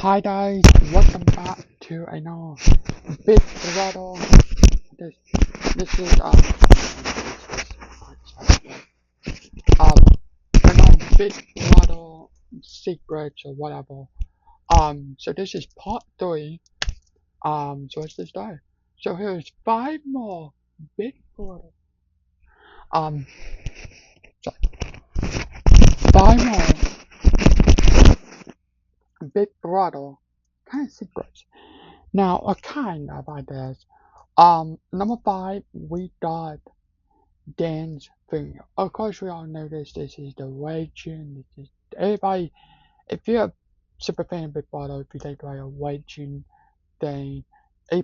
Hi guys, welcome back to another big battle. This this is another big battle secrets or whatever. So this is part 3. So let's just start. So here's 5 more big battle. Um, sorry, 5 more big battle kind of secrets. Now, kind of ideas. Number 5, we got Dan's finger. Of course, we all know this. This is the legend. This is everybody. If you're a super fan of Big Brother, if you take like a legend thing,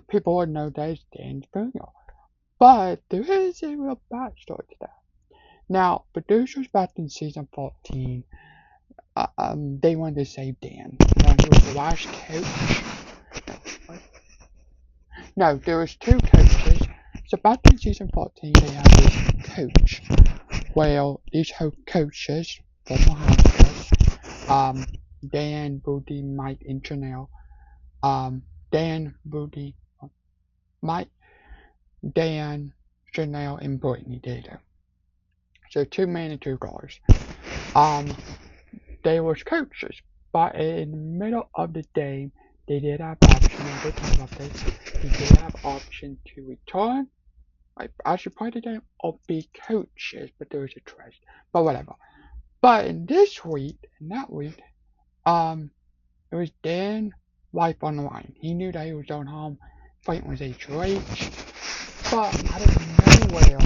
people would know that it's Dan's finger. But there is a real backstory to that. Now, producers back in season 14, they wanted to save Dan. Now, he was the last coach. No, there was 2 coaches. So back in season 14, they had this coach. Well, these coaches, former house Dan, Booty, Mike, and Janelle. Dan, Booty, Mike, Dan, Janelle, and Brittany did it. So 2 men and 2 girls. They were coaches, but in the middle of the day, they did have option. I did talk about this. They did have option to return. I should play the game or be coaches, but there was a twist. But whatever. But in that week, it was Dan's life on the line. He knew that he was going home fighting with HOH, but out of nowhere,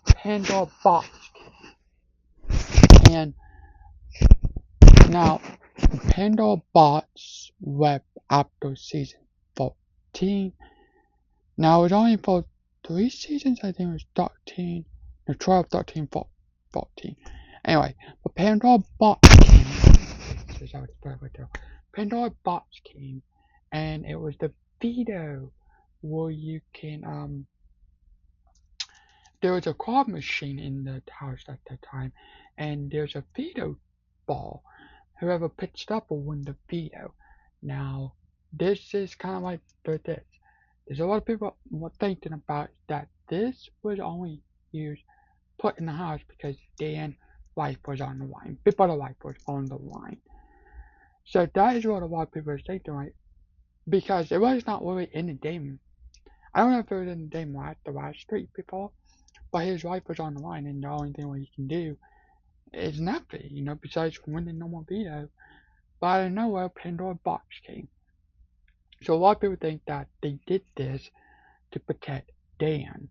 Pandora box came. And now, Pandora box left after season 14. Now, it was only for 3 seasons, I think it was 13, no, 12, 13, 14. Anyway, but Pandora box came. Pandora box came, and it was the veto where you can there was a card machine in the house at that time, and there's a veto ball. Whoever pitched up will win the veto. Now, this is kind of like this. There's a lot of people thinking about that this was only put in the house because Dan's life was on the line. Big Brother life was on the line. So that is what a lot of people are thinking, right? Because it was not really in the game. I don't know if it was in the game the last 3 before, but his life was on the line, and the only thing he can do is nothing, besides win the normal veto. But out of nowhere, Pandora box came. So a lot of people think that they did this to protect Dan.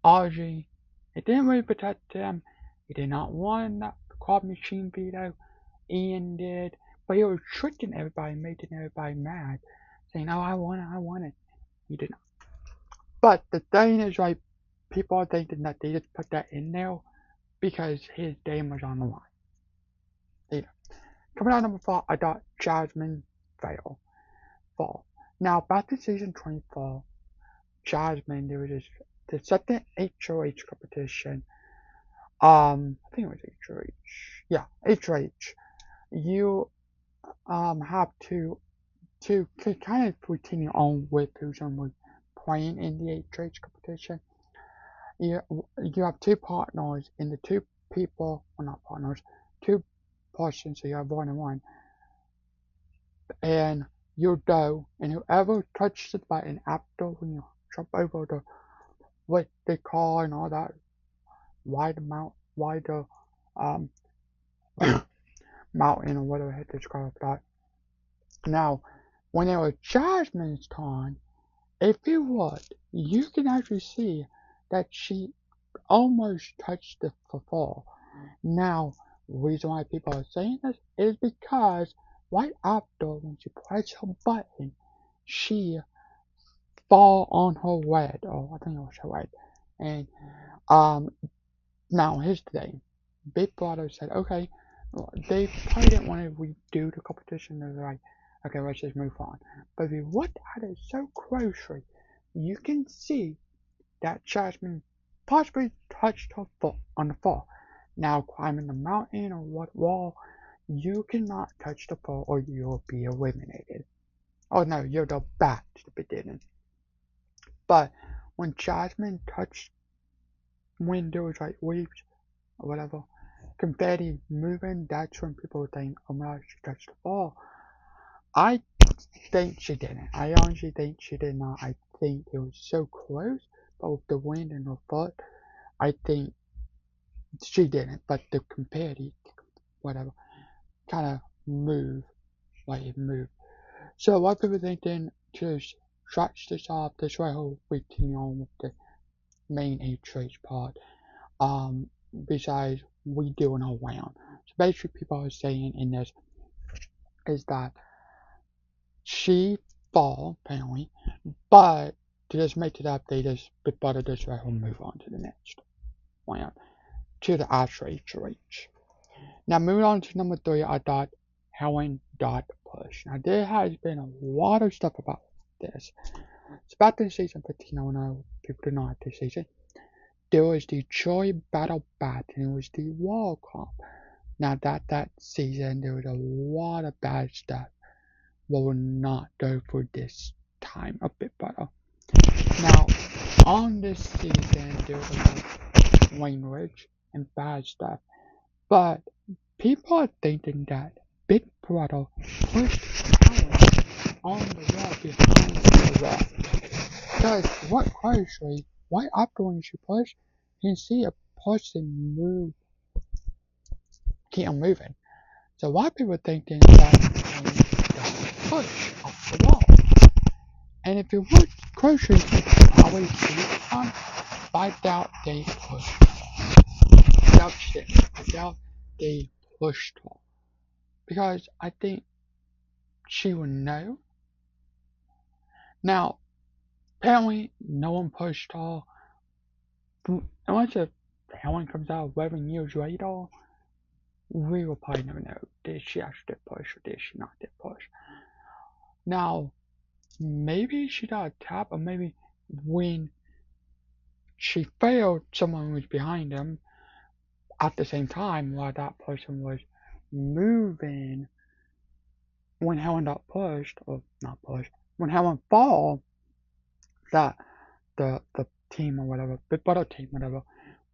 Audrey, it didn't really protect him. He did not want that card machine veto. Ian did. But he was tricking everybody, making everybody mad, saying, "Oh, I want it." He did not. But the thing is, right, people are thinking that they just put that in there because his name was on the line. Coming out number 4, I got Jasmine fall. Now, back to season 24, Jasmine, there was the second HOH competition. I think it was HOH. Yeah, HOH. You have to kind of continue on with who's going to be playing in the HOH competition. You have 2 partners, and the 2 people, well, not partners, 2 persons, so you have 1 and 1. And you go, and whoever touches the button after when you jump over with the car and all that wider mountain or whatever the heck it's called that. Now, when it was Jasmine's turn, if you would, you can actually see that she almost touched the floor. Now, the reason why people are saying this is because right after when she pressed her button, she fall on her leg. Oh, I think it was her leg. And now here's the thing. Big Brother said, okay, they probably didn't want to redo the competition. They're like, okay, let's just move on. But if you look at it so closely, you can see that Jasmine possibly touched her foot on the floor. Now climbing the mountain or what wall, You cannot touch the ball or you'll be eliminated. Oh no, you're the bat to the beginning. But when Jasmine touched, when there was like leaves or whatever, confetti moving, that's when people think, oh my gosh, she touched the ball. I think she didn't. I honestly think she did not. I think it was so close, but with the wind in her foot, I think she didn't. But the confetti, whatever, kind of moved, like it moved. So a lot of people think then to scratch this off, this way we continue on with the main H part. Besides we doing a round. So basically people are saying in this is that she fall apparently, but to just make it up they just butter this way and move on to the next round. To the actual H. Now moving on to number 3, I thought Helen dot push. Now there has been a lot of stuff about this. It's about the season 15. I know people do not like this season. There was the Joy Battle Bat and it was the Wall Comp. Now that season there was a lot of bad stuff. We will not go for this time a bit better. Now on this season there was a lot of language and bad stuff. But people are thinking that Big Brother pushed Helen on the wall behind the wall. Because what closely, right after when she pushed, you can see a person move, keep on moving. So a lot of people thinking that Helen push off the wall. And if you look closely, you can always see on, I doubt they pushed. I doubt they pushed her. Because I think she would know. Now, apparently, no one pushed her. Unless if Helen comes out 11 years later, we will probably never know. Did she actually push or did she not get pushed? Now, maybe she got a tap, or maybe when she failed, someone was behind them at the same time while that person was moving. When Helen got pushed, or not pushed, when Helen fall, that the team or whatever, the Brother team, whatever,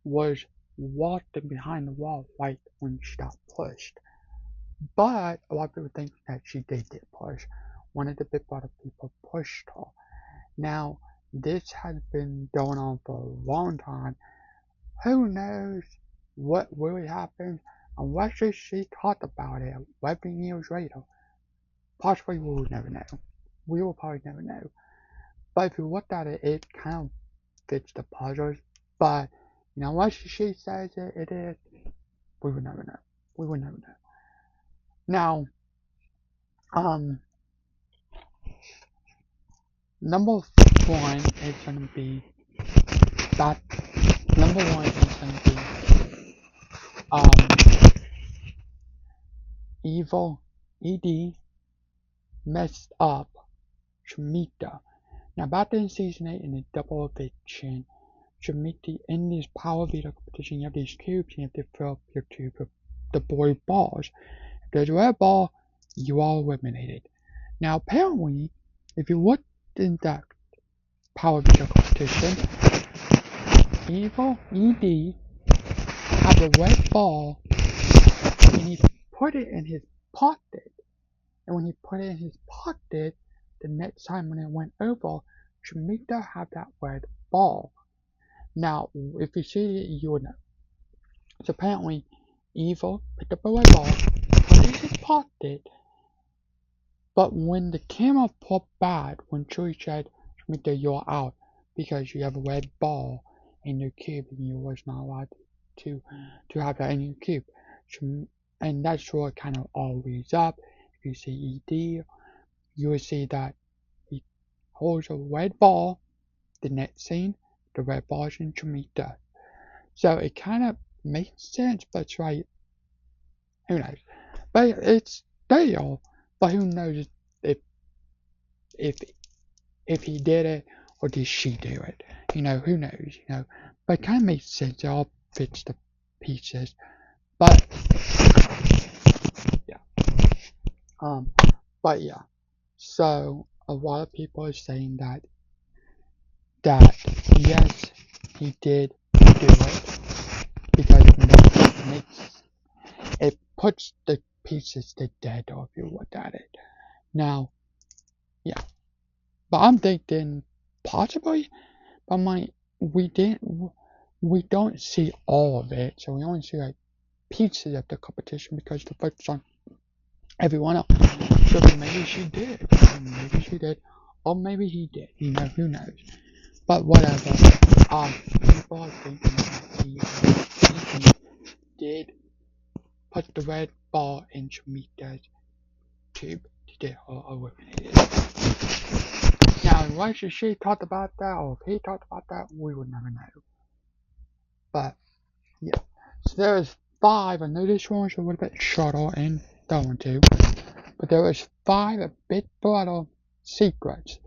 was walking behind the wall right when she got pushed. But a lot of people think that she did get pushed. One of the Big Brother people pushed her. Now, this has been going on for a long time. Who knows what really happened unless she talked about it 11 years later. Possibly we will never know. We will probably never know. But if you look at it, it kind of fits the puzzles. But, you know, unless she says it is, we will never know. We will never know. Now, number 1 is going to be that. Number 1 is going to be evil ED messed up Shamita. Now, back in season 8 in the double eviction, Shamita in this power veto competition, you have these cubes and you have to fill up your tube with the blue balls. If there's a red ball, you are eliminated. Now, apparently, if you look in that power veto competition, Evil ED had a red ball and he put it in his pocket. And when he put it in his pocket, the next time when it went over, Shamita had that red ball. Now, if you see it, you would know. So apparently, Evil picked up a red ball, put it in his pocket, but when the camera put back, when Chewie said, Shamita, you're out because you have a red ball in your cube and you was not allowed to have that in your cube. And that's what kind of all reads up. If you see ED, you will see that he holds a red ball. The next scene, the red ball is in Shamita. So it kind of makes sense, but it's right. Who knows? But it's there. But who knows if he did it or did she do it? You know, who knows? You know, but it kind of makes sense. It all fits the pieces. But But yeah, so a lot of people are saying that yes, he did do it because it puts the pieces to dead, or if you look at it. Now, yeah, but I'm thinking possibly, but we don't see all of it, so we only see like pieces of the competition because the focus on everyone else. So maybe she did, or maybe he did. Who knows? But whatever. People are thinking that he did put the red ball in Shamika's tube to get her eliminated. Now, unless she talked about that, or if he talked about that, we would never know. But yeah, so there was 5. I know this one was a little bit shorter and that one too, but there was 5 a bit broader secrets